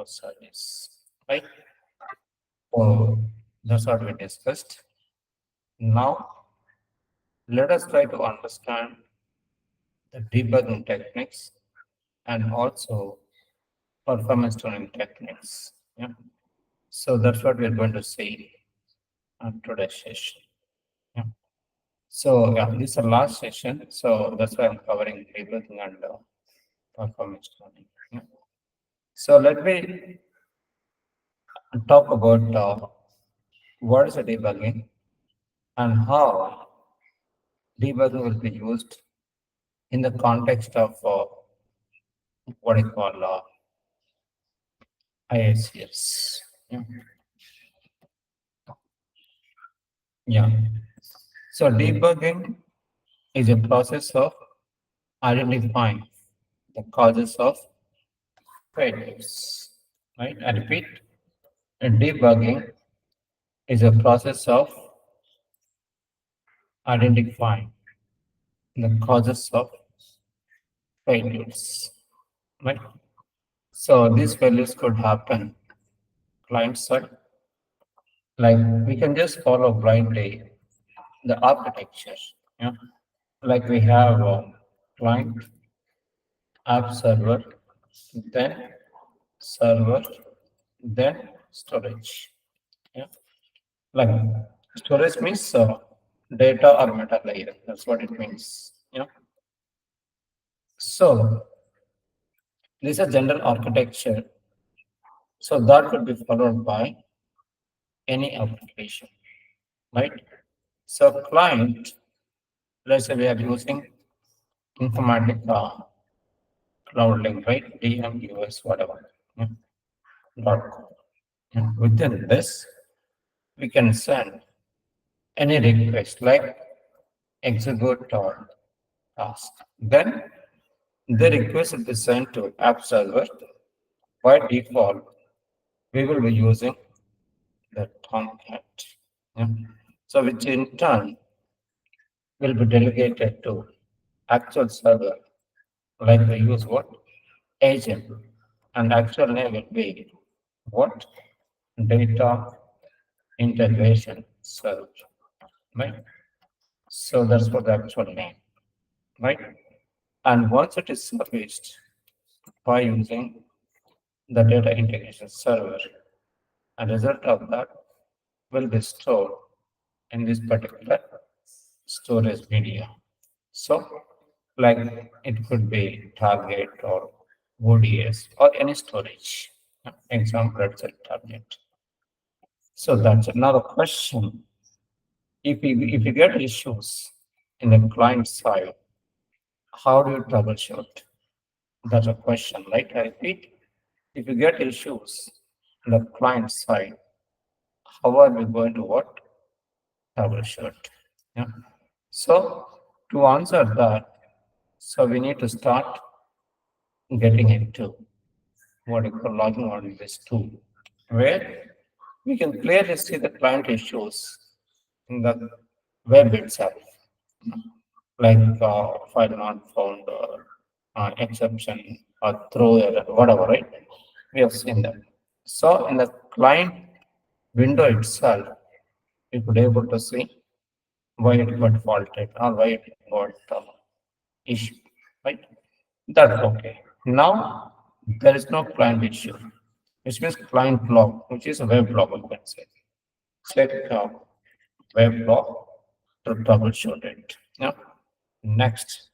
service, right? So that's what we discussed. Now let us try to understand the debugging techniques and also performance tuning techniques. Yeah. So that's what we're going to see on today's session. Yeah. So yeah, this is the last session. So that's why I'm covering debugging and performance tuning. Yeah. So let me talk about what is a debugging and how debugging will be used in the context of what I call ISCS. Yeah. Yeah. So debugging is a process of identifying the causes of failures. Right? I repeat, debugging is a process of identifying the causes of failures. Right? So these failures could happen client side, like we can just follow blindly the architecture. Yeah? Like we have a client, app server, then server, then storage. Yeah. Like storage means data or meta layer. That's what it means. Yeah. So this is a general architecture. So that could be followed by any application, right? So client, let's say we are using Informatica Cloud link, right? DMUS, whatever. Yeah. .com. And within this, we can send any request like execute or task. Then the request will be sent to app server. By default, we will be using the Tomcat. Yeah. So which in turn will be delegated to actual server. Like we use what? Agent. And actual name will be what? Data integration server. Right? So that's what the actual name. Right? And once it is serviced by using the data integration server, a result of that will be stored in this particular storage media. So, like it could be target or ODS or any storage. Example, let's say target. So that's another question. If you get issues in the client side, how do you troubleshoot? That's a question, right? I repeat, if you get issues on the client side, how are we going to what? Troubleshoot. Yeah. So to answer that, so we need to start getting into what you call logging on this tool, where we can clearly see the client issues in the web itself, like file not found or exception or throw error, whatever, right? We have seen that. So in the client window itself, we could able to see why it got faulted or why it got issue, right? That's okay. Now there is no client issue, which means client log, which is a web log, you can say. Select web log to troubleshoot it. Yeah. Next,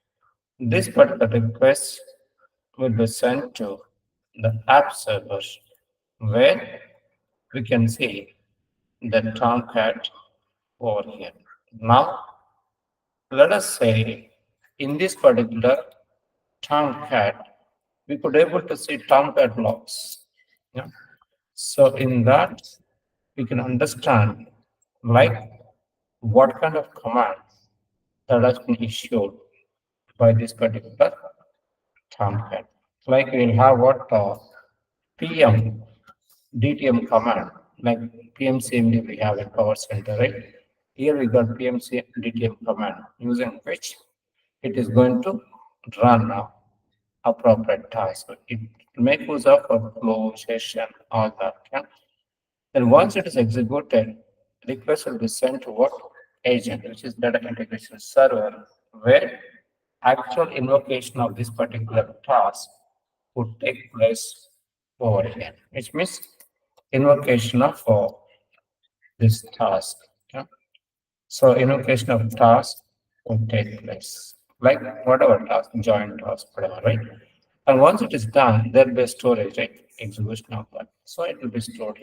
this particular request will be sent to the app server, where we can see the Tomcat over here. Now, let us say in this particular Tomcat, we could able to see Tomcat logs. Yeah. So in that, we can understand like what kind of command that has been issued by this particular Tomcat. Like we'll have what PM DTM command, like PMCMD we have in Power Center, right? Here we got PMC DTM command using which it is going to run now appropriate task. It make use of a flow session or that. Yeah? Then once it is executed, request will be sent to what agent, which is data integration server, where actual invocation of this particular task would take place over here, which means invocation of this task. Yeah? So invocation of task would take place, like whatever task, join task, whatever, right? And once it is done, there will be a storage, right? Execution of that. So it will be stored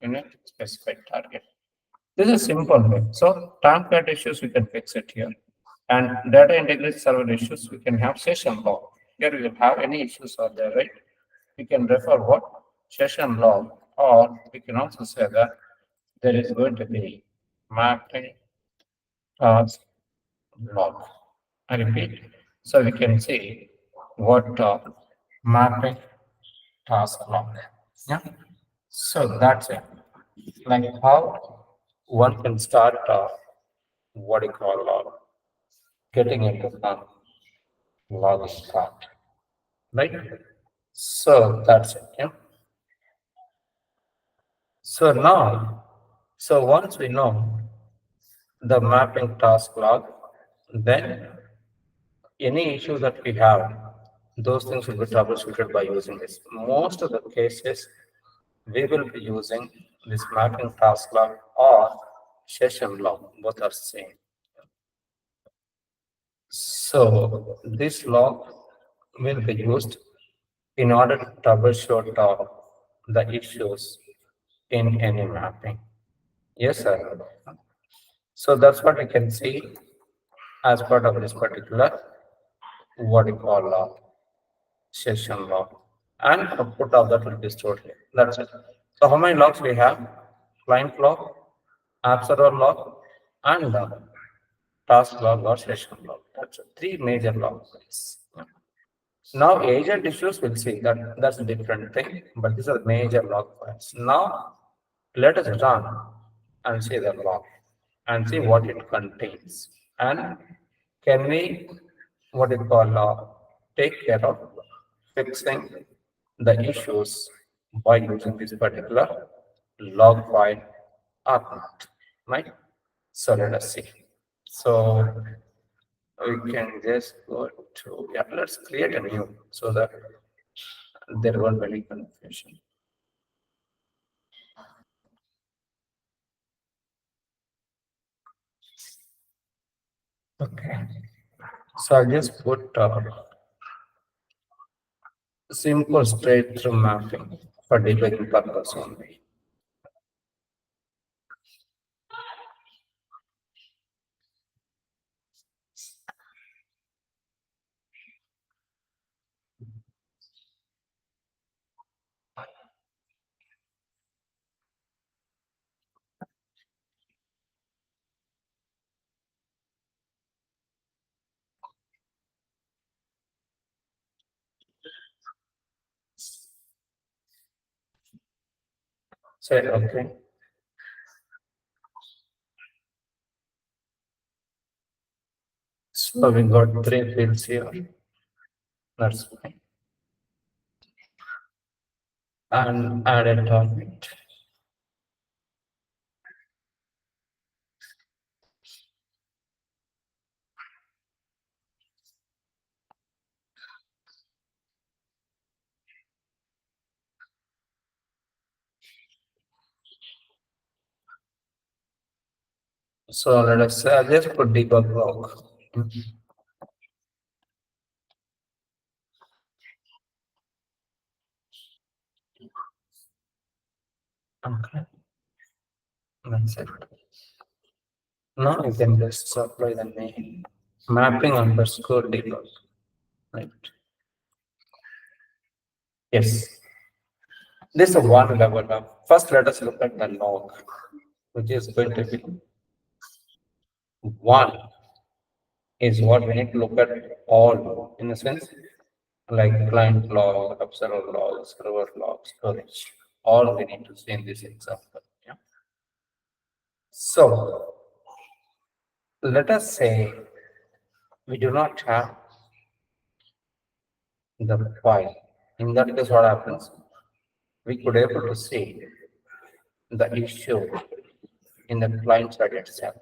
in a specified target. This is a simple way. So time flat issues, we can fix it here. And data integrity server issues, we can have session log. Here we will have any issues are there, right? We can refer what? Session log, or we can also say that there is going to be mapping task log. I repeat. So we can see what mapping task log. Yeah. So that's it. Like how one can start what you call getting into the log start, right? So that's it. Yeah. So now, so once we know the mapping task log, then any issue that we have, those things will be troubleshooted by using this. Most of the cases, we will be using this mapping task log or session log, both are same. So this log will be used in order to troubleshoot the issues in any mapping. Yes, sir. So that's what we can see as part of this particular what we call session log. And output of that will be stored here. That's it. So how many logs we have? Client log, app server log, and task log or session log. That's it. Three major logs. Now agent issues we'll see that's a different thing, but these are major log files. Now let us run and see the log and see what it contains. And can we what it call take care of fixing the issues by using this particular log file or not, right? So let us see. So we can just go to, yeah, let's create a new so that there won't be any confusion. Okay. So I'll just put simple straight through mapping for debugging purpose only. Say okay. So we got three fields here. That's fine. And add a target. So let us say I just put debug log. Okay. That's it. Now you can just apply the name mapping underscore debug. Right. Yes. This is one level up. First, let us look at the log, which is going to be one is what we need to look at all in a sense, like client log, observer log, server log, storage. All we need to see in this example. Yeah. So let us say we do not have the file. In that case, what happens? We could able to see the issue in the client side itself.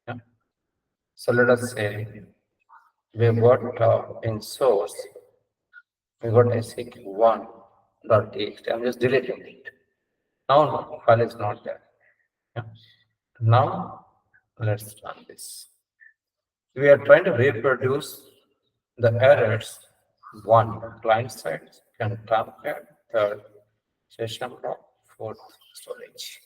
Yeah. So let us say we got in source, we got sq1.txt. I'm just deleting it. Now file is not there. Yeah. Now let's run this. We are trying to reproduce the errors. One, client side, can Tomcat, third, session block, fourth, storage.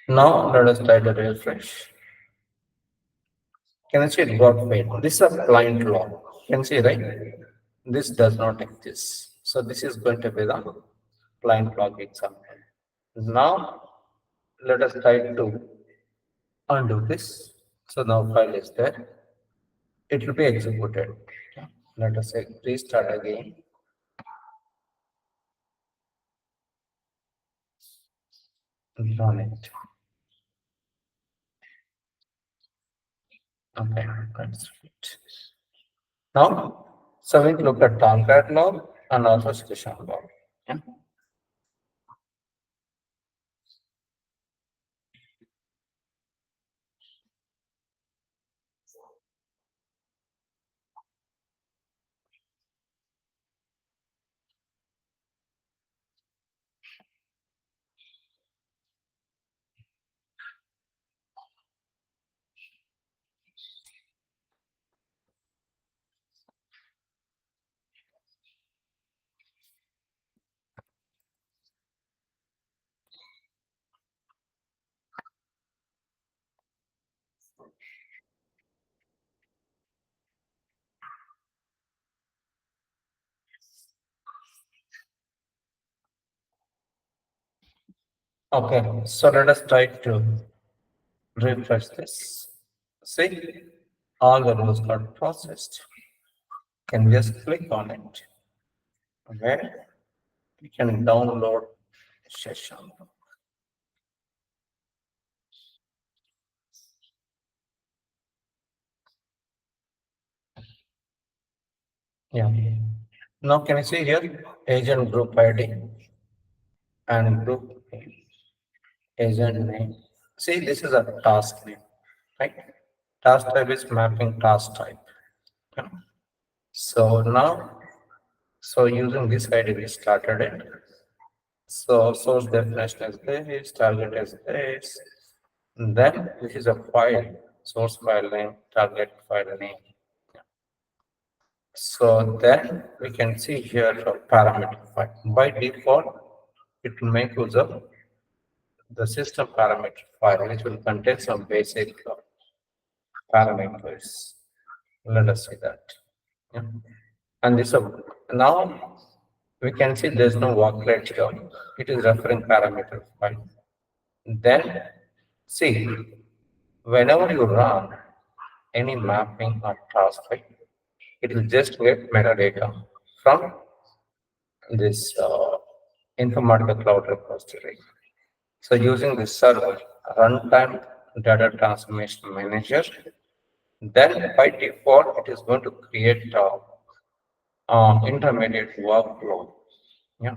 Now let us try to refresh. Can you see it got failed? This is a client log. Can you see, right? This does not exist. So this is going to be the client log example. Now let us try to undo this. So now file is there. It will be executed. Okay. Let us say restart again. Run it. Okay, that's it. Now, so we look at Tomcat log and also session log. Yeah. Okay, so let us try to refresh this. See, all the rows got processed. Can just click on it. Okay, we can download session. Yeah. Now can you see here agent group ID and group name, agent name. See, this is a task name, right? Task type is mapping task type. Yeah. So now, so using this ID, we started it. So source definition is this, target is this. And then this is a file, source file name, target file name. So then we can see here a parameter file. By default, it will make use of the system parameter file, which will contain some basic parameters. Let us see that. Yeah. And this now we can see there's no workload here. It is referring parameter file. Then see, whenever you run any mapping or task, right, it will just get metadata from this Informatica Cloud repository. So using this server, runtime data transformation manager, then by default, it is going to create intermediate workflow. Yeah.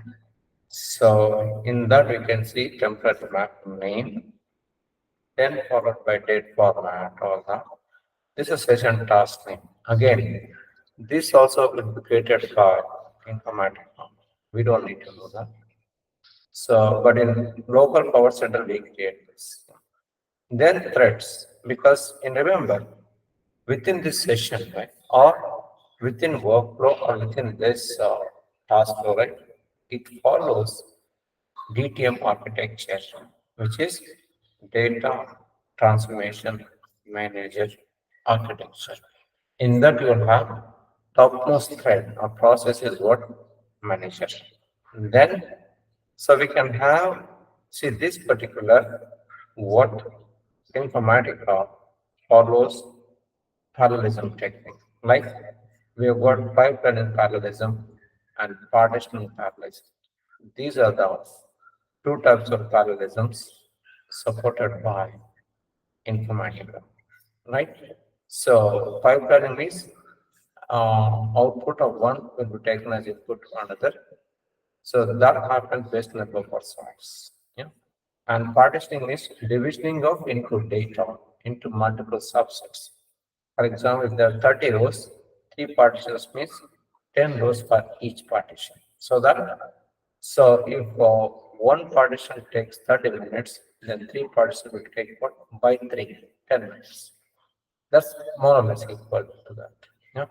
So in that we can see template map name, then followed by date format, all that. This is session task name. Again, this also will be created by Informatica. We don't need to know that. So, but in local power center, we create this. Then threads, because in remember, within this session, right, or within workflow or within this task flow, right? It follows DTM architecture, which is data transformation manager architecture. In that, you will have topmost thread or process is what manager. Then, so we can have see this particular what Informatica follows parallelism technique. Like we have got pipeline parallelism and partitioning parallelism. These are the two types of parallelisms supported by Informatica, right? So pipelining means output of one will be taken as input to another. So that happens based on the buffer size. Yeah. And partitioning is divisioning of input data into multiple subsets. For example, if there are 30 rows, three partitions means 10 rows for each partition. So if one partition takes 30 minutes, then three partitions will take what? By 10 minutes. That's more or less equal to that. Yeah.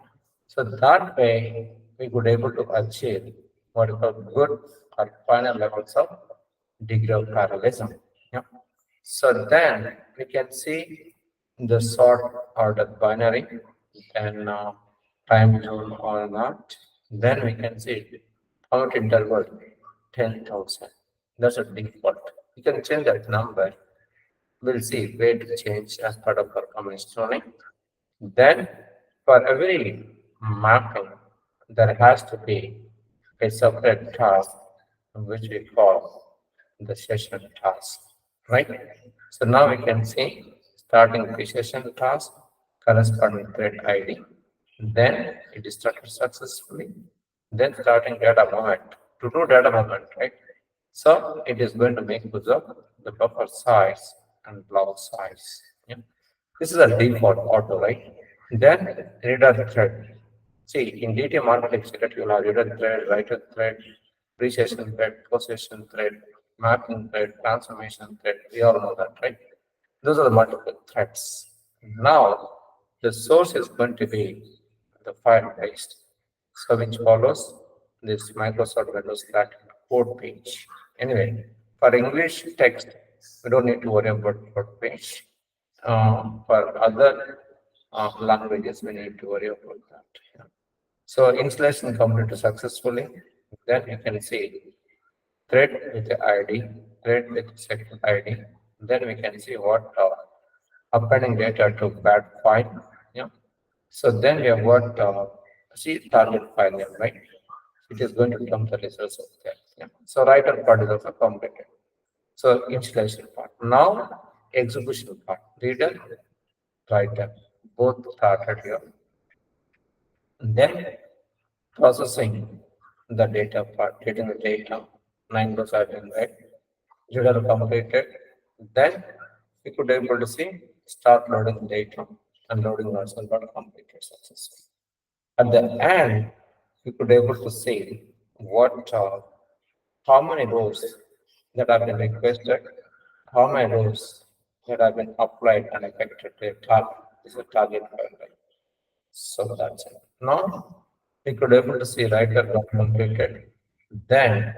So that way we could able to achieve what is called good or final levels of degree of parallelism. Yeah. So then we can see the sort order binary, then time zone or not. Then we can see count interval 10,000. That's a default. You can change that number. We'll see where to change as part of performance tuning. Then, for every mapping, there has to be a separate task which we call the session task, right? So now we can see starting the session task, corresponding thread ID, then it is started successfully, then starting data movement. To do data movement, right? So it is going to make use of the buffer size and block size. Yeah. This is a default auto, right? Then reader thread. See, in DTM architecture, you will have reader thread, writer thread, pre-session thread, post-session thread, mapping thread, transformation thread. We all know that, right? Those are the multiple threads. Now, the source is going to be the file based. So, which follows this Microsoft Windows that code page. Anyway, for English text, we don't need to worry about code page. For other languages, we need to worry about that. Yeah. So installation completed successfully. Then you can see thread with the ID, thread with second ID. Then we can see what appending data to bad file. Yeah. So then we have got see target file name, right? It is going to become the results of that. Yeah. So writer part is also completed. So installation part. Now execution part. Reader, writer, both started here. Then processing the data part, getting the data, 9 rows have been read, reader completed. Then we could able to see start loading data and loading also got completed successfully. At the end, we could able to see what how many rows that have been requested, how many rows that have been applied and affected the target. This is a target file, right? So that's it. Now we could able to see writer got completed. Then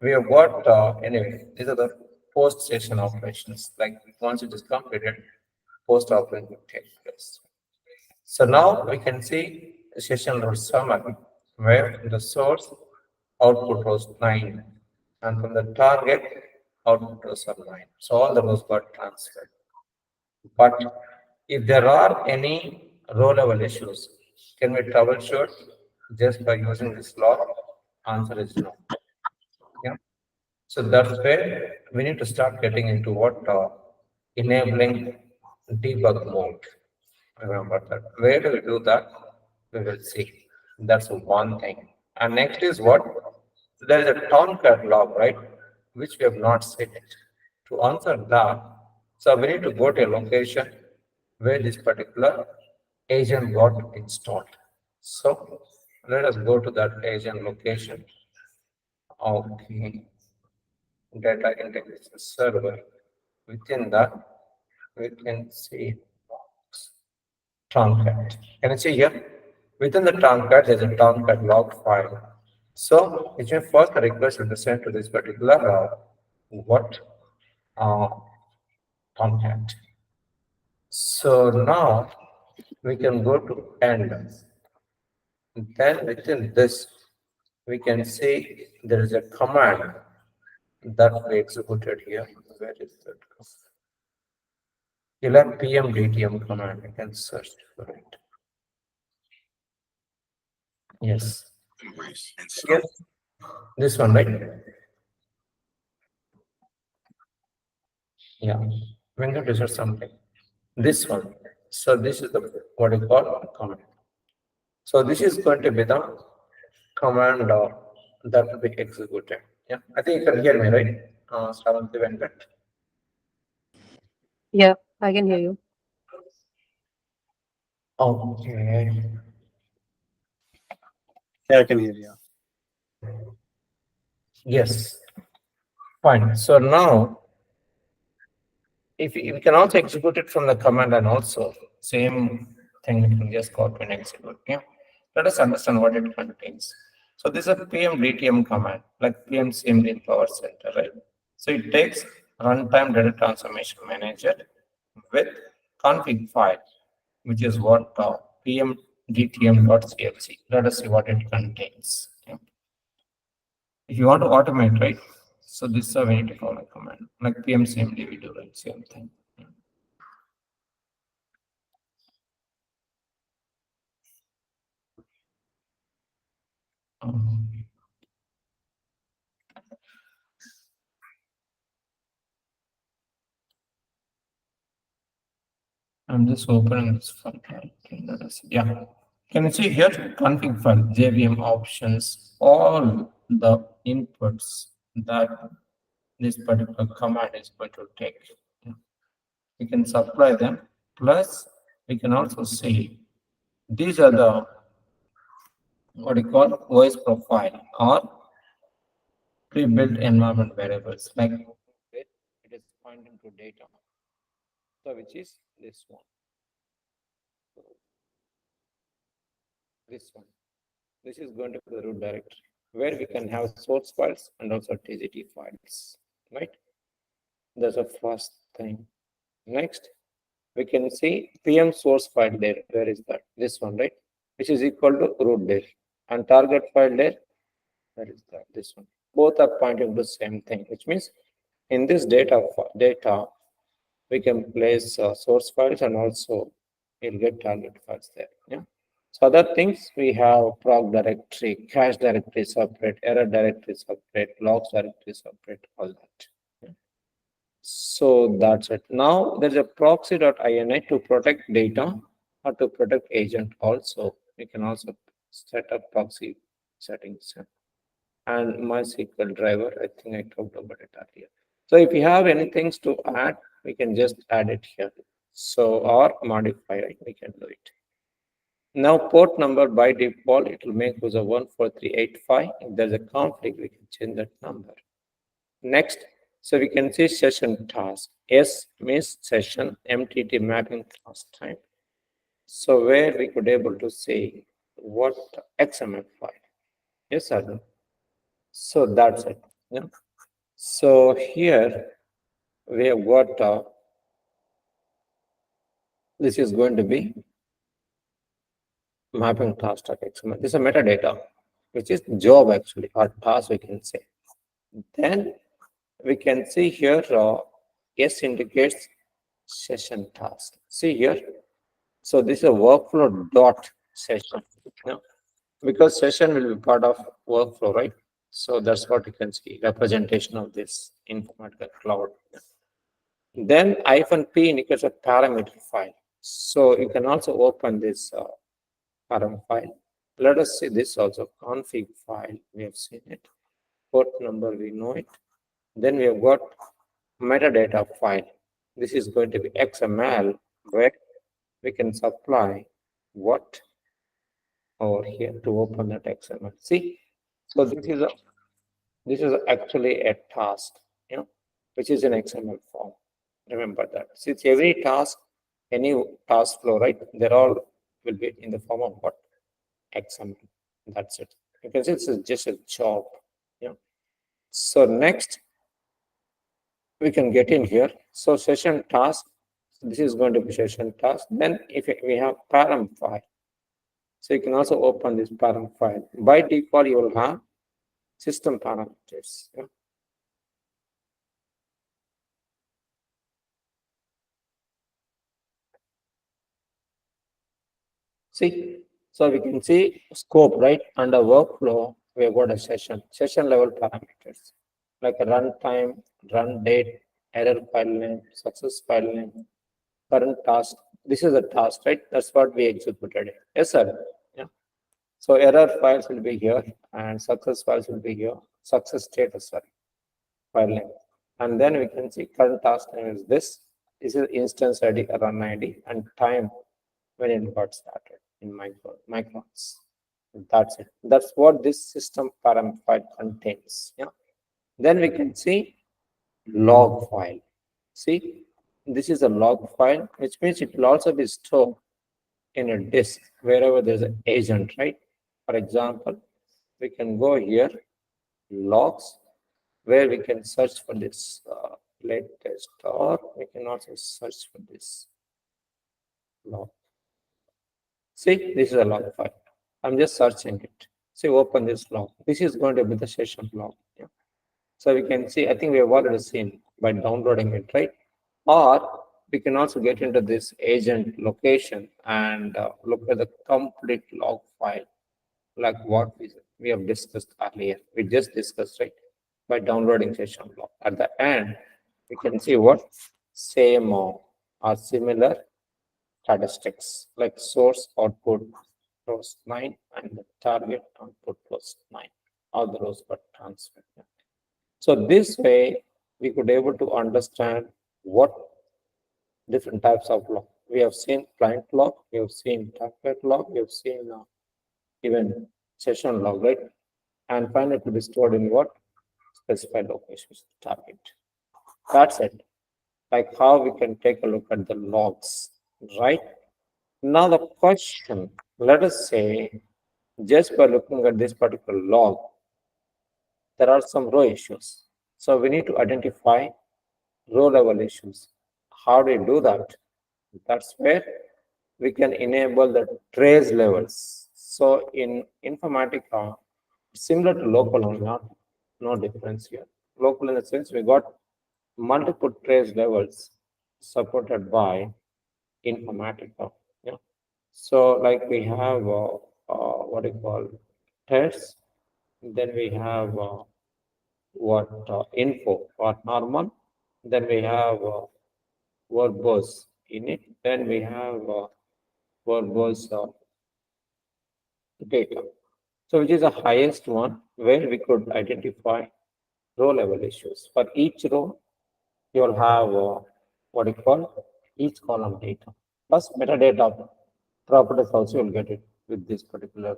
we have got anyway, these are the post session operations. Like once it is completed, post operation will take place. So now we can see the session load summary where the source output was 9 and from the target output was 9. So all the rows got transferred. But if there are any row level issues, can we troubleshoot just by using this log? Answer is no. Yeah. So that's where we need to start getting into what enabling debug mode. Remember that. Where do we do that? We will see. That's one thing. And next is what? There is a Tomcat log, right? Which we have not seen it. To answer that, so we need to go to a location where this particular agent got installed. So let us go to that agent location. Okay, data integration server. Within that, we can see Tomcat. Can you see here? Within the Tomcat, there's a Tomcat log file. So which means first the request will be sent to this particular what uh, content. So now we can go to end. Then within this, we can see there is a command that we executed here. Where is that? You'll have pmdtm command. You can search for it. Yes. Yes. This one, right? Yeah. Venkat is something. This one. So this is the what you call command. So this is going to be the command that will be executed. Yeah. I think you can hear me, right? Shravanti Venkat. Yeah, I can hear you. Okay. Yeah, I can hear you. Yes. Fine. So now, if we can also execute it from the command and also same thing, we can just copy and execute. Yeah. Let us understand what it contains. So this is a pmdtm command, like PMCMD in Power Center, right? So it takes runtime data transformation manager with config file, which is what pmdtm.clc. Let us see what it contains. Yeah. If you want to automate, right? So this is a way to call a command, like pmcmd we do, right? Same thing. Um, I'm just opening this file. Okay, let us see. Yeah. Can you see here config file, JVM options, all the inputs that this particular command is going to take. Yeah. We can supply them. Plus, we can also see these are the what you call OS profile or pre-built environment variables. Like it is pointing to data. So which is this one. This one. This is going to be the root directory where we can have source files and also TGT files, right? That's the first thing. Next, we can see PM source file there. Where is that? This one, right? Which is equal to root there. And target file there. Where is that? This one. Both are pointing to the same thing, which means in this data we can place source files and also we'll get target files there. Yeah. So other things we have proc directory, cache directory separate, error directory separate, logs directory separate, all that. Yeah. So that's it. Now there's a proxy.ini to protect data or to protect agent also. We can also set up proxy settings. And MySQL driver, I think I talked about it earlier. So if you have anything to add, we can just add it here. So or modify it, we can do it. Now port number by default, it will make use of 14385. If there's a conflict, we can change that number. Next, so we can see session task. S means session, MTT mapping class type. So where we could able to say what XML file. Yes or no? So that's it. Yeah. So here we have got this is going to be mapping task.xml. This is a metadata, which is job actually, or task we can say. Then we can see here S indicates session task. See here. So this is a workflow dot session. Yeah. Because session will be part of workflow, right? So that's what you can see, representation of this Informatica Cloud. Then -p indicates a parameter file. So you can also open this param file. Let us see this also config file. We have seen it. Port number, we know it. Then we have got metadata file. This is going to be XML where we can supply what over here to open that XML. See, so this is actually a task, you know, which is an XML form. Remember that. Since every task, any task flow, right? They're all will be in the form of what? XML. That's it. You can see this is just a job. Yeah. So next we can get in here. So session task, this is going to be session task. Then if we have param file, so you can also open this param file. By default, you will have system parameters. Yeah. See, so we can see scope, right? Under workflow, we have got a session level parameters like a runtime, run date, error file name, success file name, current task. This is a task, right? That's what we executed. Yes, sir. Yeah. So error files will be here and success files will be here. Success status, sorry, file name. And then we can see current task name is this. This is instance ID, run ID, and time when it got started in microns. That's it. That's what this system param file contains. Yeah. Then we can see log file. See, this is a log file, which means it will also be stored in a disk wherever there's an agent, right? For example, we can go here, logs, where we can search for this latest, or we can also search for this log. See, this is a log file. I'm just searching it. See, open this log. This is going to be the session log. Yeah. So we can see, I think we have already seen by downloading it, right? Or we can also get into this agent location and look at the complete log file, like what we have discussed earlier. We just discussed, right? By downloading session log. At the end, we can see what same or similar statistics like source output rows 9 and the target output was 9. All the rows were transferred. So this way we could able to understand what different types of log. We have seen client log, we have seen target log, we have seen even session log, right? And finally to be stored in what? Specified locations, target. That's it. Like how we can take a look at the logs, right? Now the question, let us say, just by looking at this particular log, there are some row issues. So we need to identify row level issues. How do you do that? That's where we can enable the trace levels. So in Informatica, similar to local only, not no difference here. Local in the sense we got multiple trace levels supported by Informatica. Yeah. So like we have what you call tests, then we have what info or normal, then we have verbose in it, then we have verbose data. So which is the highest one where we could identify row level issues. For each row, you'll have what you call each column data plus metadata properties also you'll get it with this particular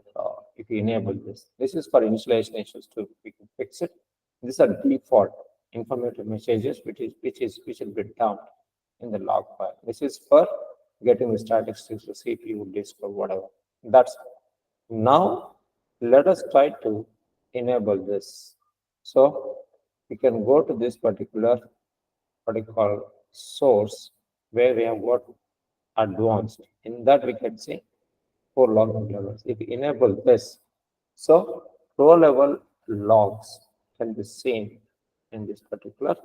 if you enable this. This is for initialization issues too. We can fix it. These are default informative messages which will be dumped in the log file. This is for getting the statistics to CPU disk or whatever. That's now let us try to enable this. So we can go to this particular what you call source where we have got advanced. In that we can see four log levels. If we enable this, so row level logs can be seen in this particular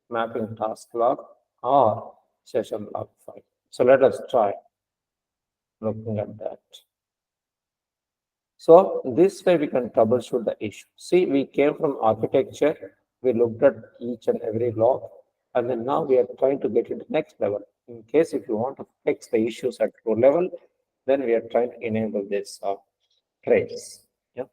mapping task log or session log file. So let us try looking at that. So this way we can troubleshoot the issue. See, we came from architecture, we looked at each and every log, and then now we are trying to get into next level. In case if you want to fix the issues at row level, then we are trying to enable this trace. Yeah.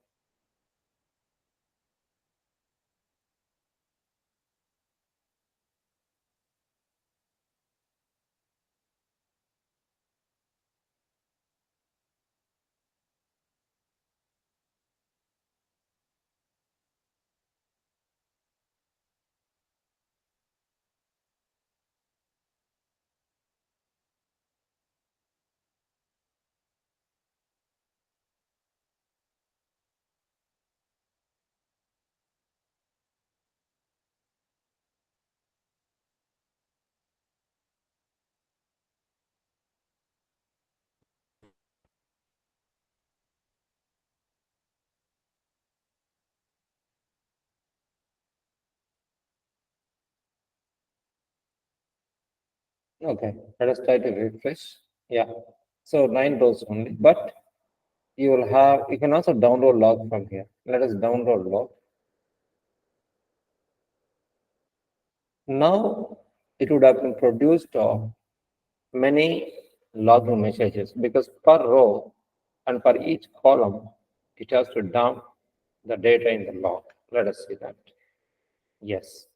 Okay, let us try to refresh. Yeah, so 9 rows only, but you can also download log from here. Let us download log. Now it would have been produced of many login messages because per row and for each column, it has to dump the data in the log. Let us see that. Yes.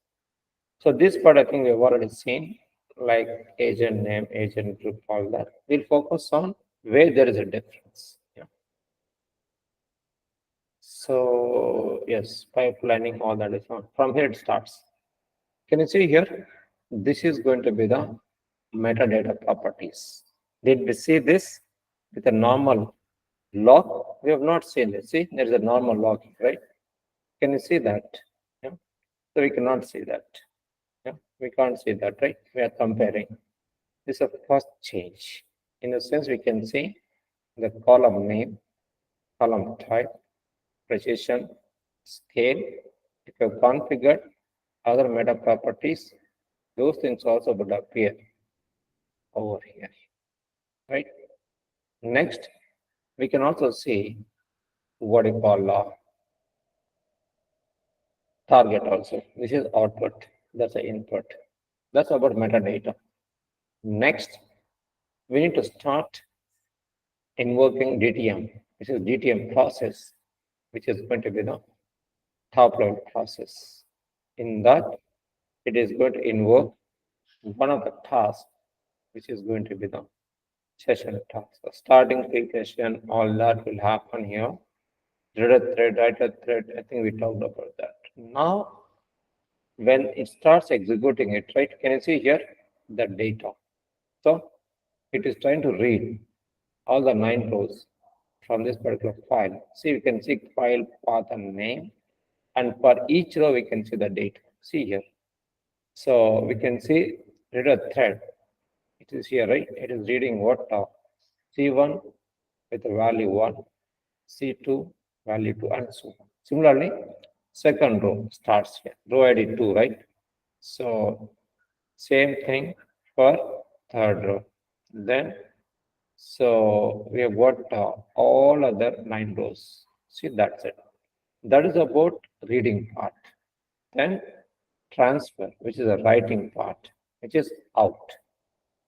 So this part I think we've already seen, like agent name, agent group, all that. We'll focus on where there is a difference. Yeah. So yes, pipelining, all that is on. From here it starts. Can you see here? This is going to be the metadata properties. Did we see this with a normal log? We have not seen this. See, there is a normal log, right? Can you see that? Yeah. So we cannot see that. Yeah, we can't see that, right? We are comparing. This is a first change. In a sense, we can see the column name, column type, precision, scale. If you have configured other meta properties, those things also would appear over here, right? Next, we can also see what you call target also. This is output. That's the input. That's about metadata. Next, we need to start invoking DTM, which is DTM process, which is going to be the top level process. In that, it is going to invoke one of the tasks, which is going to be the session task. So starting pre-session, all that will happen here. Read a thread, write a thread. I think we talked about that. Now, when it starts executing it, right? Can you see here the data? So it is trying to read all the 9 rows from this particular file. See, we can see file path and name, and for each row we can see the data. See here. So we can see read a thread. It is here, right? It is reading what C1 with the value 1, C2 value 2, and so on. Similarly, second row starts here. Row ID 2, right? So same thing for third row. Then so we have got all other 9 rows. See, that's it. That is about reading part. Then transfer, which is a writing part, which is out.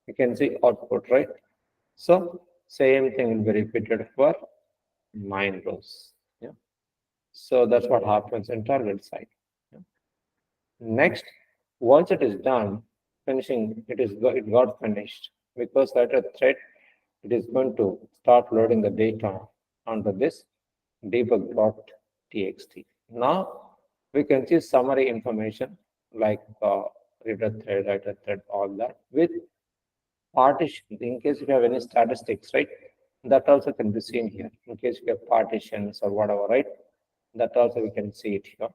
You can see output, right? So same thing will be repeated for 9 rows. Yeah. So that's what happens in target side. Yeah. Next, once it is done, finishing, it got finished because at a thread, it is going to start loading the data onto this debug.txt. Now we can see summary information like read a thread, write a thread, all that with partitions. In case you have any statistics, right? That also can be seen here. In case you have partitions or whatever, right? That also we can see it here.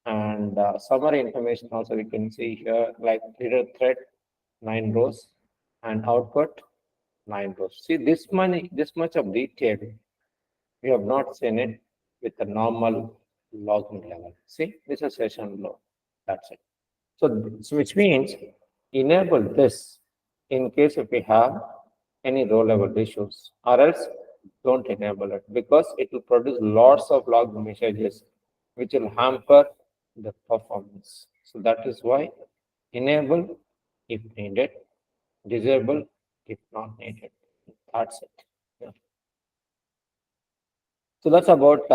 And summary information also we can see here, like reader thread, 9 rows, and output 9 rows. See this much of detail we have not seen it with the normal logging level. See, this is session log. That's it. So which means enable this in case if we have any row level issues, or else don't enable it because it will produce lots of log messages which will hamper the performance. So that is why enable if needed, disable if not needed. That's it. Yeah. So that's about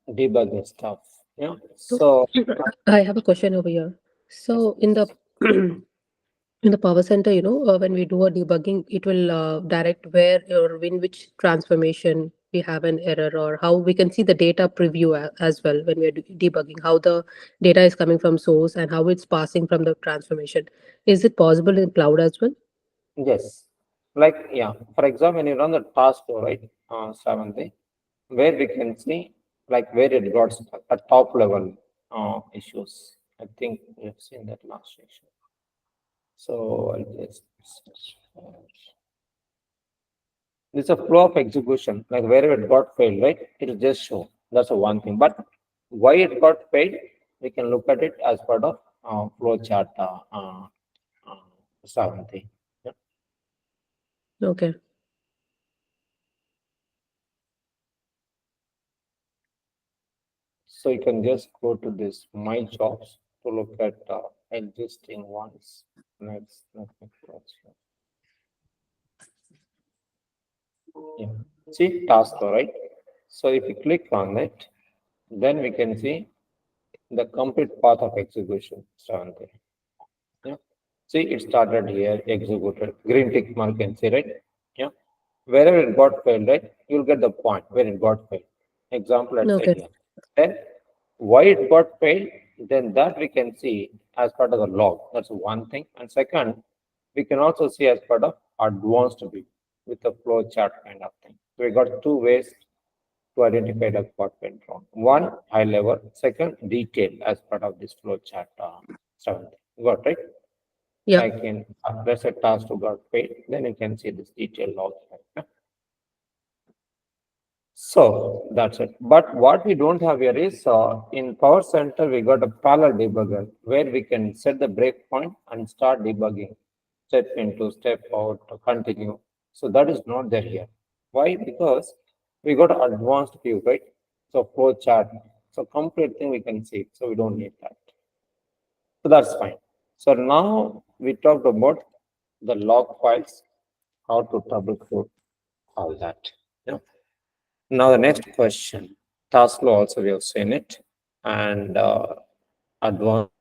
debugging stuff. Yeah. So So I have a question over here. yes, So in the please. in the power center, when we do a debugging, it will direct where or in which transformation we have an error, or how we can see the data preview as well when we are debugging, how the data is coming from source and how it's passing from the transformation. Is it possible in cloud as well? Yes. Like, yeah, for example, when you run the task flow, right, 7th, where we can see like where it got stuck at top level issues. I think we have seen that last session. So I'll just search for- it's a flow of execution, like wherever it got failed, right? It'll just show. That's a one thing. But why it got failed, we can look at it as part of flow chart. Savanthi. Yeah. Okay. So you can just go to this My Jobs to look at existing ones. Next, let me close here. Yeah. See task, right? So if you click on it, then we can see the complete path of execution. Seventh. Yeah. See, it started here, executed. Green tick mark can see, right? Yeah. Wherever it got failed, right? You'll get the point where it got failed. Example, let's say Okay. here. Then why it got failed, then that we can see as part of the log. That's one thing. And second, we can also see as part of advanced view with a flow chart kind of thing. So we got two ways to identify the what went wrong. One, high level. Second, detail as part of this flow chart. Seventh. Got right? Yeah. Like in let's say task to got failed, then you can see this detail log. Right? So that's it. But what we don't have here is in Power Center, we got a parallel debugger where we can set the breakpoint and start debugging, step into, step out, to continue. So that is not there here. Why? Because we got an advanced view, right? So flow chart. So complete thing we can see. So we don't need that. So that's fine. So now we talked about the log files, how to troubleshoot all that. Yeah. Now the next question, task flow also we have seen it, and advanced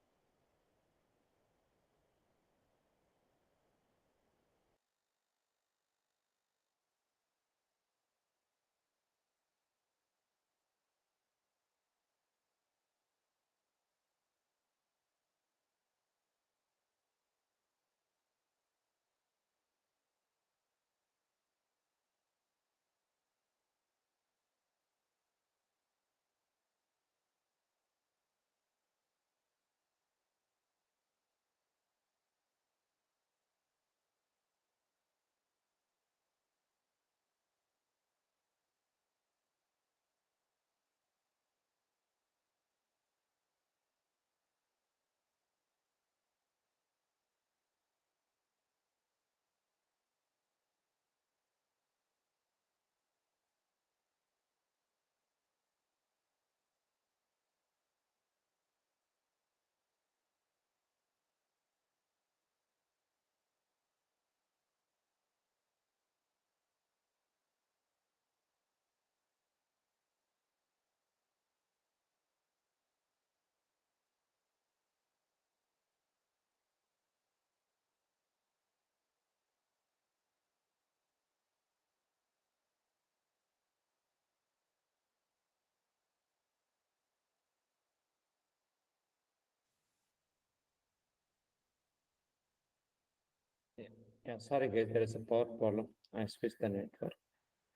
yeah, yeah, sorry guys, there is a power problem. I switched the network.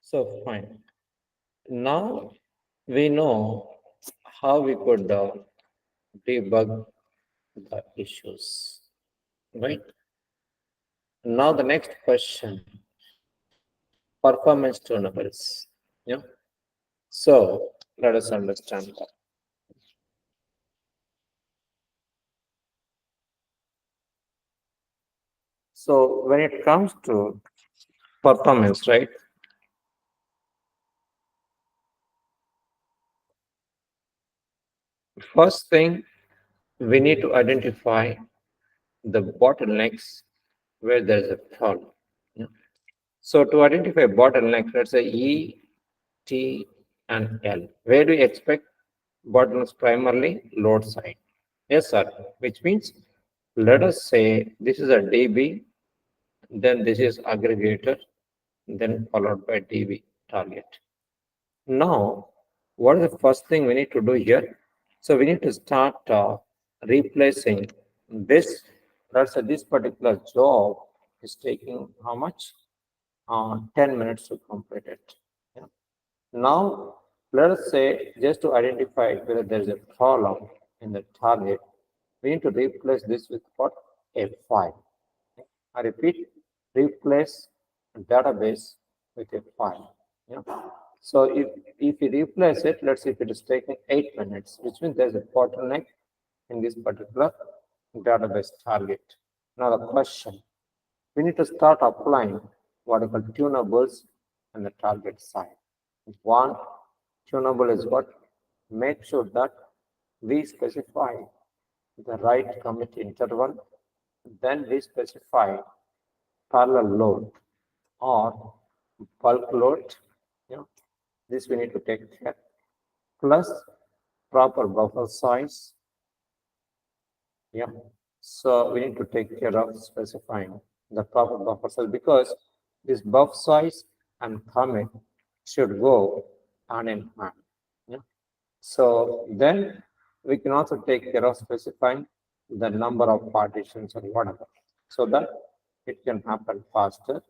So fine. Now we know how we could debug the issues, right? Now the next question, performance tunables. Yeah. So let us understand that. So when it comes to performance, right? First thing, we need to identify the bottlenecks where there is a problem. Yeah. So to identify bottlenecks, let's say E, T, and L. Where do we expect bottlenecks? Primarily load side. Yes, sir. Which means let us say this is a DB, then this is aggregator, then followed by DB target. Now, what is the first thing we need to do here? So we need to start replacing this. Let's say this particular job is taking how much? 10 minutes to complete it. Yeah. Now, let us say just to identify whether there is a problem in the target, we need to replace this with what? A file. I repeat, replace database with a file. Yeah. So if you replace it, let's say if it is taking 8 minutes, which means there's a bottleneck in this particular database target. Now the question, we need to start applying what I call tunables on the target side. One tunable is what? Make sure that we specify the right commit interval, then we specify parallel load or bulk load. You know, this we need to take care. Plus proper buffer size. Yeah. So we need to take care of specifying the proper buffer size because this buff size and commit should go hand in hand. Yeah. So then we can also take care of specifying the number of partitions or whatever so that it can happen faster.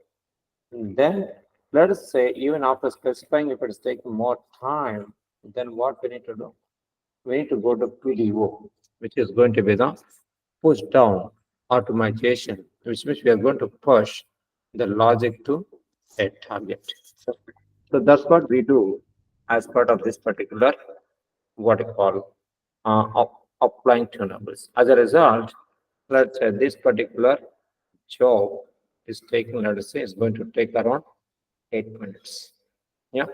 And then let us say even after specifying if it's taking more time, then what we need to do? We need to go to PDO, which is going to be the push down automation, which means we are going to push the logic to a target. So that's what we do as part of this particular what you call applying tunables. As a result, let's say this particular job is taking, let us say, is going to take around 8 minutes. Yeah.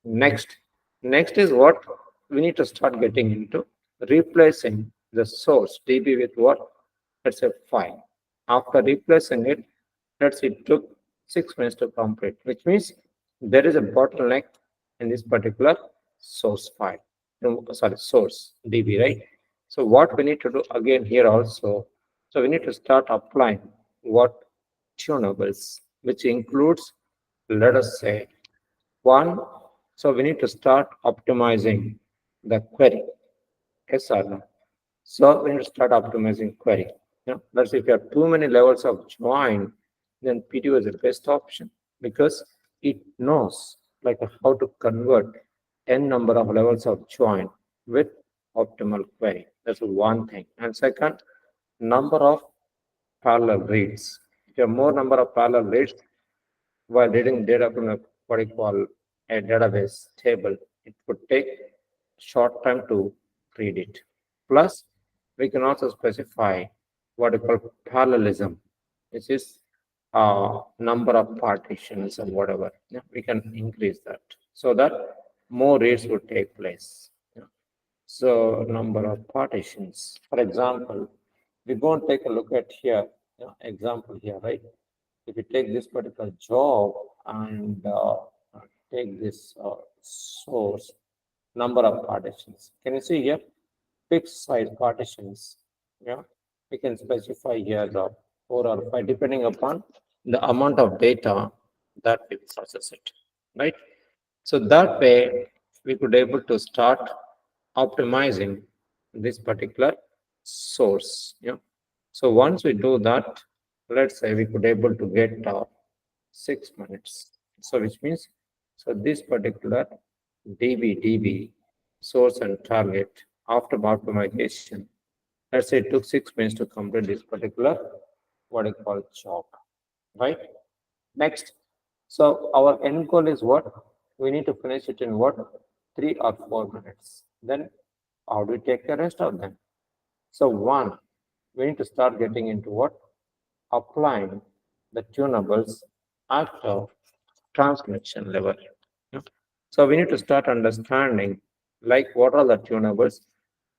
Next, next is what we need to start getting into replacing the source DB with what? Let's say file. After replacing it, let's say it took 6 minutes to complete, which means there is a bottleneck in this particular source file. No, sorry, source DB, right? So what we need to do again here also, so we need to start applying what tunables, which includes, let us say, one, so we need to start optimizing the query. Yes or no? So we need to start optimizing query. Let's say if you have too many levels of join, then PTO is the best option because it knows like how to convert n number of levels of join with optimal query. That's one thing. And second, number of parallel reads. If you have more number of parallel reads, while reading data from what you call a database table, it would take short time to read it. Plus, we can also specify what you call parallelism, which is number of partitions and whatever. Yeah, we can increase that so that more reads would take place. Yeah. So number of partitions. For example, we go and take a look at here, example here, right? If you take this particular job and take this source, number of partitions. Can you see here? Fixed size partitions. Yeah, we can specify here the 4 or 5 depending upon the amount of data that we process it, right? So that way we could able to start optimizing this particular source. Yeah. So once we do that, let's say we could able to get 6 minutes. So which means so this particular DB source and target after optimization, let's say it took 6 minutes to complete this particular what I call job, right? Next, so our end goal is what? We need to finish it in what? 3 or 4 minutes. Then how do we take the rest of them? So one, we need to start getting into what? Applying the tunables at the transmission level. Yeah. So we need to start understanding like what are the tunables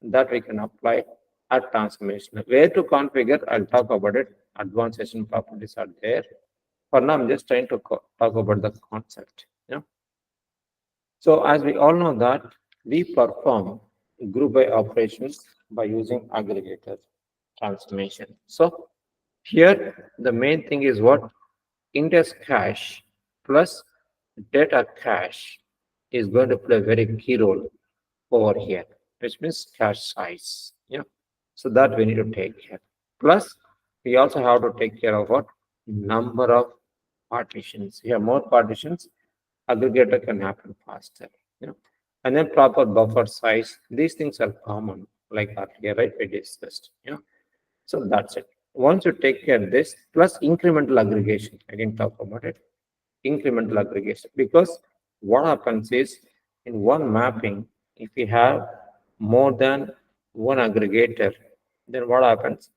that we can apply at transmission. Where to configure, I'll talk about it. Advanced session properties are there. For now, I'm just trying to talk about the concept. Yeah. So as we all know that we perform group by operations by using aggregator transformation. So here the main thing is what index cache plus data cache is going to play a very key role over here, which means cache size. Yeah. So that we need to take care. Plus, we also have to take care of what number of partitions. Here, more partitions, aggregator can happen faster. Yeah. And then proper buffer size. These things are common, like earlier, right? We discussed. Yeah. So that's it. Once you take care of this, plus incremental aggregation, I didn't talk about it. Incremental aggregation, because what happens is in one mapping, if we have more than one aggregator, then what happens?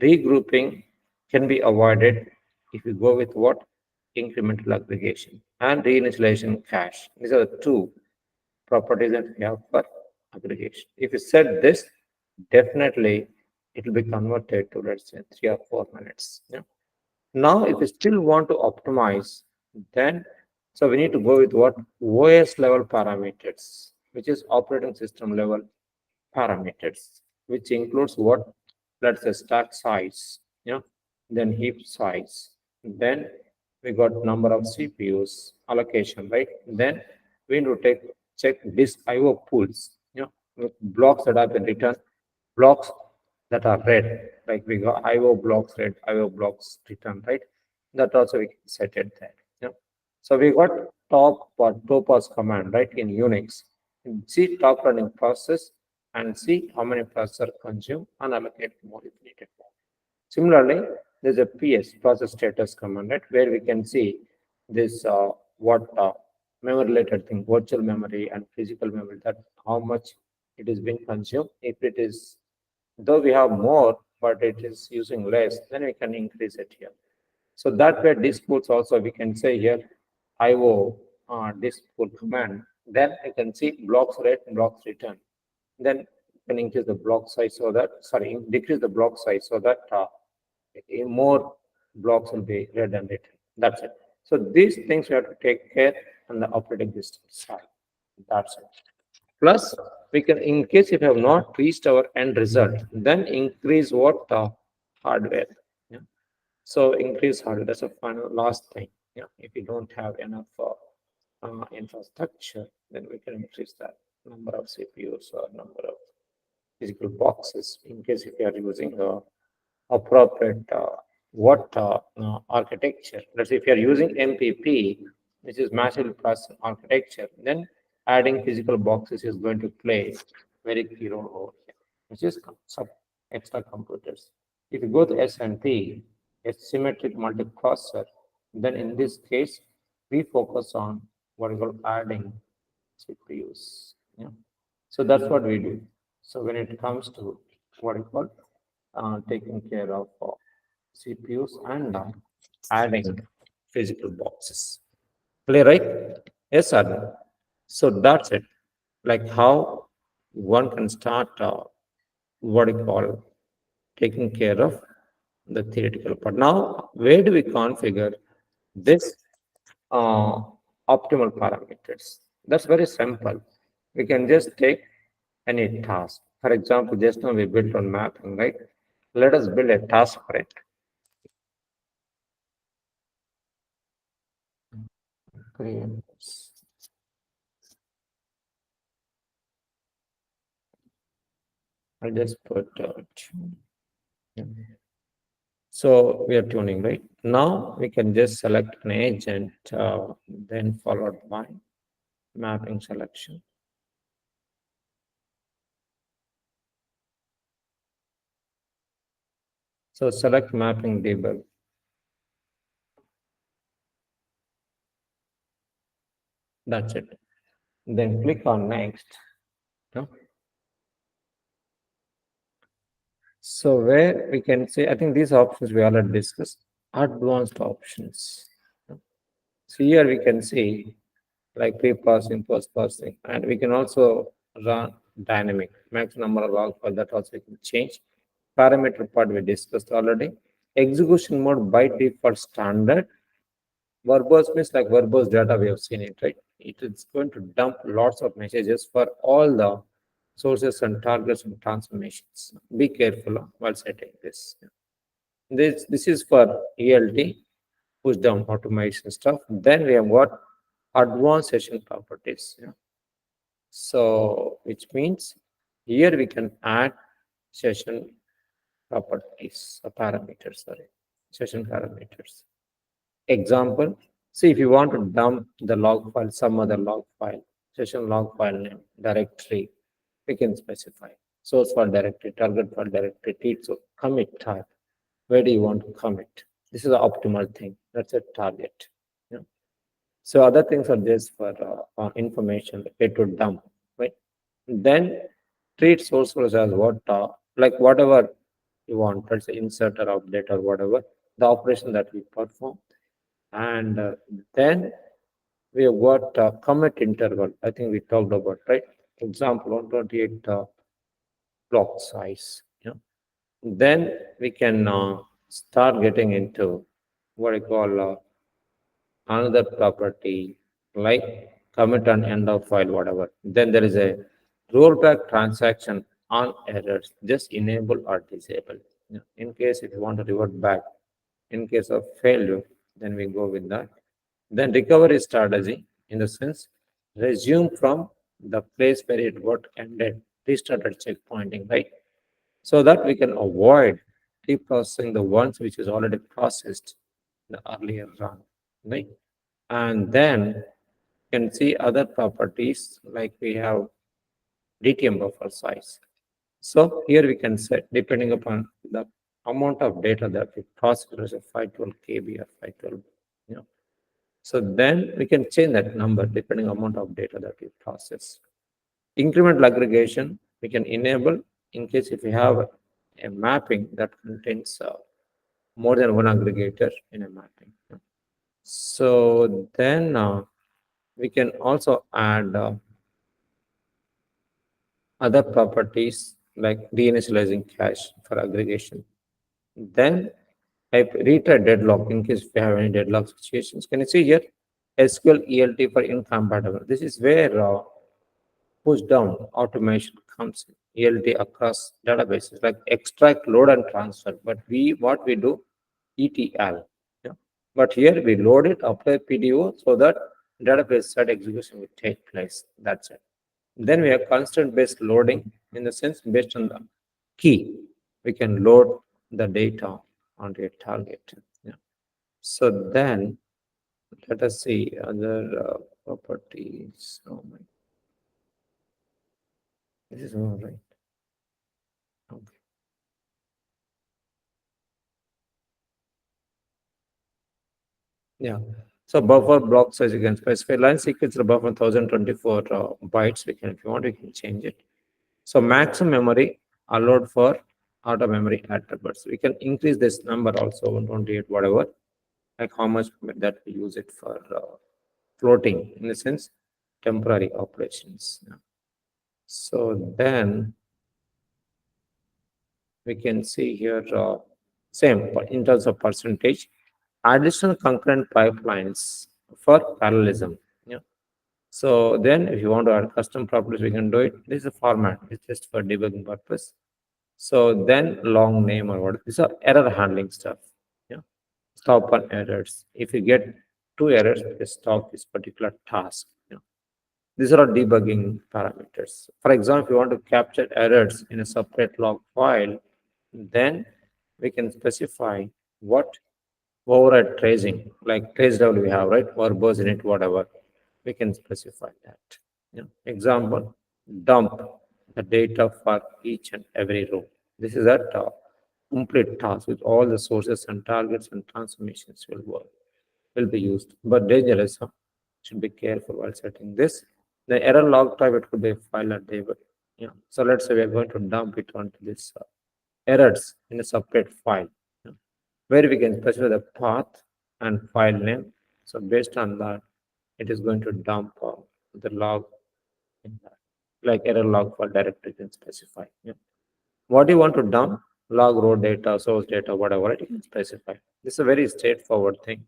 Regrouping can be avoided if you go with what? Incremental aggregation and reinitialization cache. These are the two properties that we have for aggregation. If you set this, definitely it will be converted to, let's say, 3 or 4 minutes. Yeah. Now, if you still want to optimize, then so we need to go with what? OS level parameters, which is operating system level parameters, which includes what? Let's say stack size, yeah, then heap size, then we got number of CPUs allocation, right? Then we need to check disk IO pools, with blocks that have been written, blocks that are read, like we got IO blocks read, IO blocks written, right? That also we can set it there. Yeah. So we got top or topos command, right, in Unix. See top running process and see how many processor consume and allocate more if needed. Similarly, there's a PS process status command, right, where we can see this what memory related thing, virtual memory and physical memory, that how much it is being consumed. If it is, though we have more, but it is using less, then we can increase it here. So that way disk pools also we can say here IO disk pool command. Then I can see blocks read, blocks written. Then you can increase the block size so that, sorry, decrease the block size so that more blocks will be read and written. That's it. So these things we have to take care on the operating system side. That's it. Plus, we can, in case if we have not reached our end result, then increase what? Hardware. Yeah. So increase hardware. That's a final last thing. Yeah. If you don't have enough infrastructure, then we can increase that number of CPUs or number of physical boxes in case if you are using appropriate architecture. Let's say if you are using MPP, which is massive processing architecture, then adding physical boxes is going to play very key role over here, which is some extra computers. If you go to SNP, a symmetric multiprocessor, then in this case, we focus on what we call adding CPUs. Yeah. So that's what we do. So when it comes to what you call taking care of CPUs and adding physical boxes. Clear, right? Yes, or no? So that's it. Like how one can start what you call taking care of the theoretical part. Now, where do we configure this uh, optimal parameters? That's very simple. We can just take any task. For example, just now we built on mapping, right? Let us build a task for it. Create. I just put tune. Yeah. So we are tuning, right? Now we can just select an agent, then followed by mapping selection. So select mapping debug. That's it. Then click on next. No? So where we can say, I think these options we already discussed, advanced options. So here we can see like pre-parsing, post-parsing, and we can also run dynamic, max number of log file, that also we can change. Parameter part we discussed already. Execution mode by default standard. Verbose means like verbose data, we have seen it, right? It is going to dump lots of messages for all the sources and targets and transformations. Be careful while setting this. This is for ELT, push down automation stuff. Then we have got advanced session properties. So, which means here we can add session properties, parameters, sorry, session parameters. Example, see if you want to dump the log file, some other log file, session log file name, directory, we can specify. Source file directory, target file directory, so commit type. Where do you want to commit? This is the optimal thing. That's a target. Yeah. So other things are just for information, where to dump, right? Then treat source files as what, like whatever you want, let's say insert or update or whatever. the operation that we perform. And then we have got commit interval. I think we talked about, right? Example 128 block size. Yeah. Then we can start getting into what I call another property like commit and end of file, whatever. Then there is a rollback transaction on errors. Just enable or disable. Yeah. In case if you want to revert back, in case of failure, then we go with that. Then recovery strategy, in the sense, resume from the place where it got ended, restarted checkpointing, right? So that we can avoid reprocessing the ones which is already processed in the earlier run, right? And then you can see other properties like we have DTM buffer size. So here we can set depending upon the amount of data that we process, as a 512 KB or 512, you know. So then we can change that number depending on amount of data that we process. Incremental aggregation we can enable in case if we have a mapping that contains more than one aggregator in a mapping. So then we can also add other properties like reinitializing cache for aggregation. Then type retry deadlock in case we have any deadlock situations. Can you see here? SQL ELT for incompatible. This is where push down automation comes in. ELT across databases like extract, load, and transfer. But what we do ETL. Yeah. But here we load it, apply PDO so that database side execution will take place. That's it. Then we have constant based loading in the sense based on the key. We can load the data onto a target. Yeah. So then let us see other properties. Oh my, this is all right. Okay. Yeah. So buffer block size you can specify line sequence the buffer 1024 bytes. We can, if you want, we can change it. So maximum memory allowed for auto memory attributes. We can increase this number also 128 whatever, like how much that we use it for floating in the sense temporary operations. Yeah. So then we can see here same in terms of percentage additional concurrent pipelines for parallelism. Yeah. So then if you want to add custom properties, we can do it. This is a format. It's just for debugging purpose. So then long name or what. These are error handling stuff. Yeah. Stop on errors. If you get two errors, just stop this particular task. Yeah. These are all debugging parameters. For example, if you want to capture errors in a separate log file, then we can specify what override tracing, like traceW we have, right? Verbose in it, whatever. We can specify that. Yeah. Example, dump the data for each and every row. This is a complete task with all the sources and targets and transformations will work, will be used. But dangerous, huh? Should be careful while setting this. The error log type, it could be a file or table. Yeah. So let's say we are going to dump it onto this errors in a separate file, yeah, where we can specify the path and file name. So based on that, it is going to dump the log in that, like error log file directory can specify. Yeah. What you want to dump, log row data, source data, whatever, it you can specify. This is a very straightforward thing.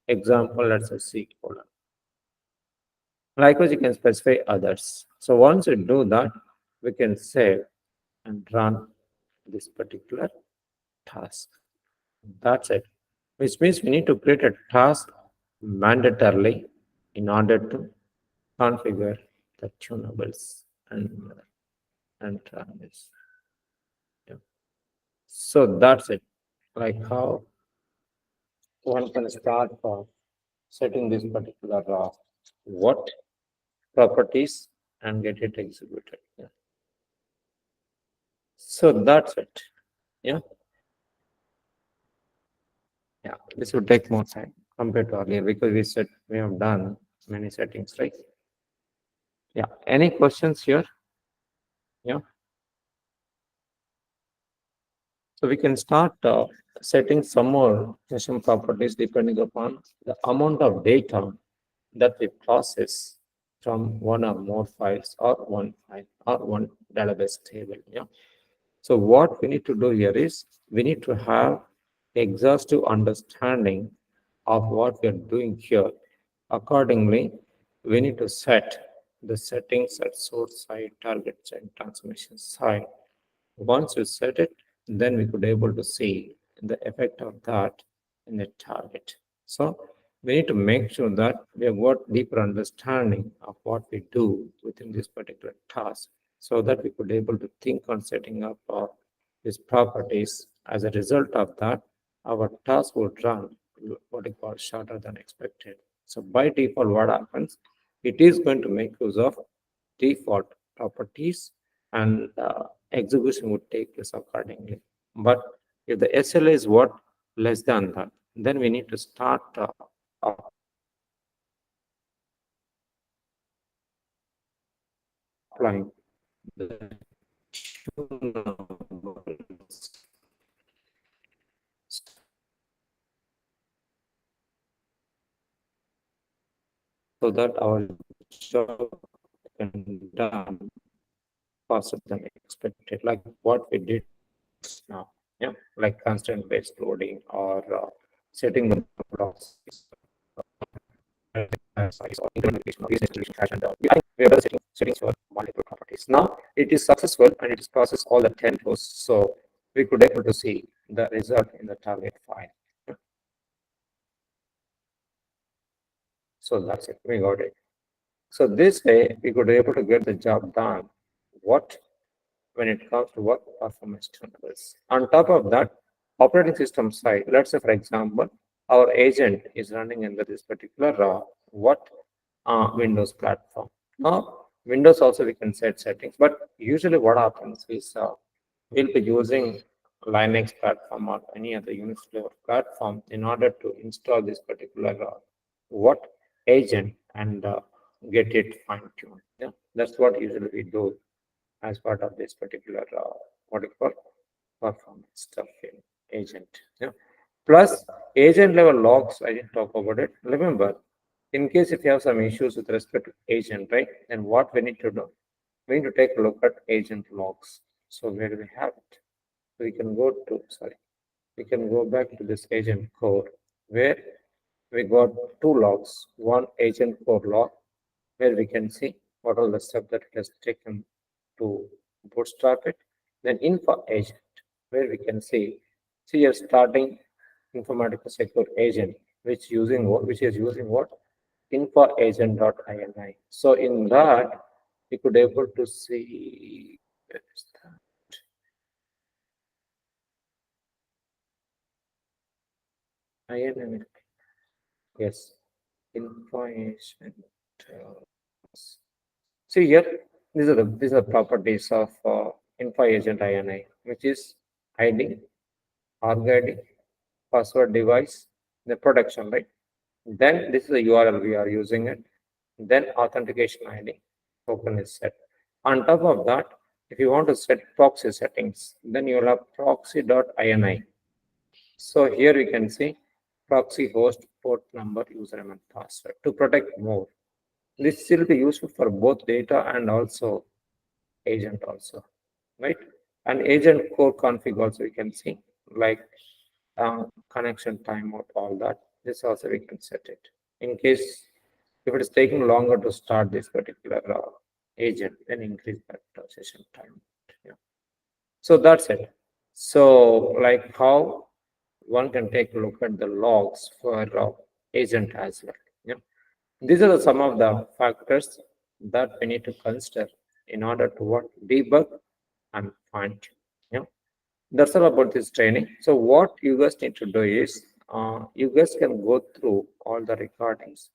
Example, let's say C colon. Likewise, you can specify others. So once you do that, we can save and run this particular task. That's it. Which means we need to create a task mandatorily in order to configure the tunables and run this. Yeah. So that's it. Like how one can start setting this particular what properties and get it executed. Yeah. So that's it. Yeah. Yeah. This would take more time compared to earlier because we have done many settings, right? Yeah. Any questions here? Yeah. So we can start setting some more session properties depending upon the amount of data that we process from one or more files or one file or one database table. Yeah. So what we need to do here is we need to have exhaustive understanding of what we are doing here. Accordingly, we need to set the settings at source side, target side, transformation side. Once we set it, then we could able to see the effect of that in the target. So we need to make sure that we have got deeper understanding of what we do within this particular task, so that we could able to think on setting up these properties. As a result of that, our task would run what we call shorter than expected. So by default, what happens? It is going to make use of default properties, and execution would take place accordingly. But if the SLA is what less than that, then we need to start applying the tunables so that our job can done faster than expected, like what we did now. Yeah, like constant based loading or setting the blocks size or implementation of these installation cache, and we have done settings for multiple properties. Now it is successful and it is processed all the 10 rows. So we could able to see the result in the target file. So that's it. We got it. So this way we could able to get the job done. What when it comes to work performance tunables. On top of that, operating system side, let's say for example, our agent is running under this particular what Windows platform. Now, Windows also we can set settings, but usually what happens is we'll be using Linux platform or any other Unix flavor platform in order to install this particular what agent and get it fine tuned. Yeah, that's what usually we do as part of this particular what you call performance stuff in agent. Yeah. Plus agent level logs, I didn't talk about it. Remember, in case if you have some issues with respect to agent, right? Then what we need to do? We need to take a look at agent logs. So where do we have it? We can go to we can go back to this agent core where we got two logs, one agent core log where we can see what all the steps that it has taken to bootstrap it. Then info agent, where we can see a starting Informatica Secure agent, which is using what? Info agent.ini. So in that, we could able to see where is that? INI. Yes, info agent. See here, these are properties of info agent INI, which is ID, org ID, password device, the production, right? Then this is the URL we are using it. Then authentication ID, token is set. On top of that, if you want to set proxy settings, then you will have proxy.ini. So here you can see proxy host, port number, username and password to protect more. This will be useful for both data and also agent also, right? And agent core config also you can see like connection timeout, all that. This also we can set it. In case if it is taking longer to start this particular agent, then increase that session time. Yeah. So that's it. So like how one can take a look at the logs for agent as well. Yeah. These are some of the factors that we need to consider in order to what debug and fine tune. Yeah. That's all about this training. So what you guys need to do is you guys can go through all the recordings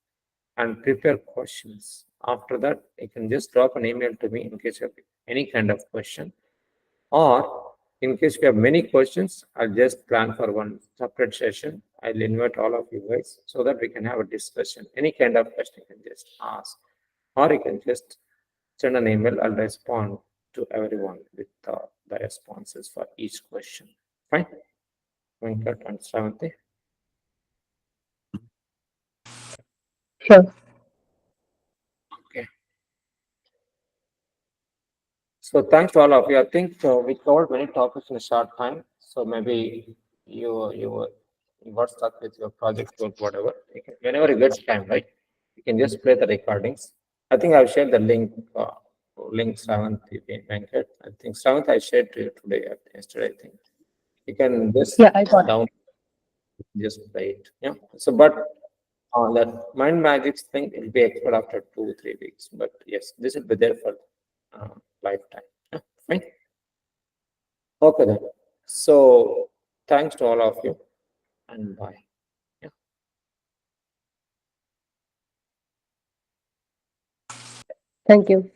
and prepare questions. After that, you can just drop an email to me in case you have any kind of question. Or in case you have many questions, I'll just plan for one separate session. I'll invite all of you guys so that we can have a discussion. Any kind of question you can just ask. Or you can just send an email. I'll respond to everyone with the responses for each question. Fine. Venkat and Shravanti. Sure. Okay. So thanks to all of you. I think we covered many topics in a short time. So maybe you got stuck with your project work, whatever. Whenever you get time, right? You can just play the recordings. I think I've shared the link. Link Shravanth, Venkat. I think Shravanth I shared to you today, yesterday. I think you can just Yeah, I got it. down, just play it. Yeah. So, but that mind magic thing will be expired after 2 3 weeks. But yes, this will be there for lifetime. Yeah, fine. Okay then. So thanks to all of you and bye. Yeah. Thank you.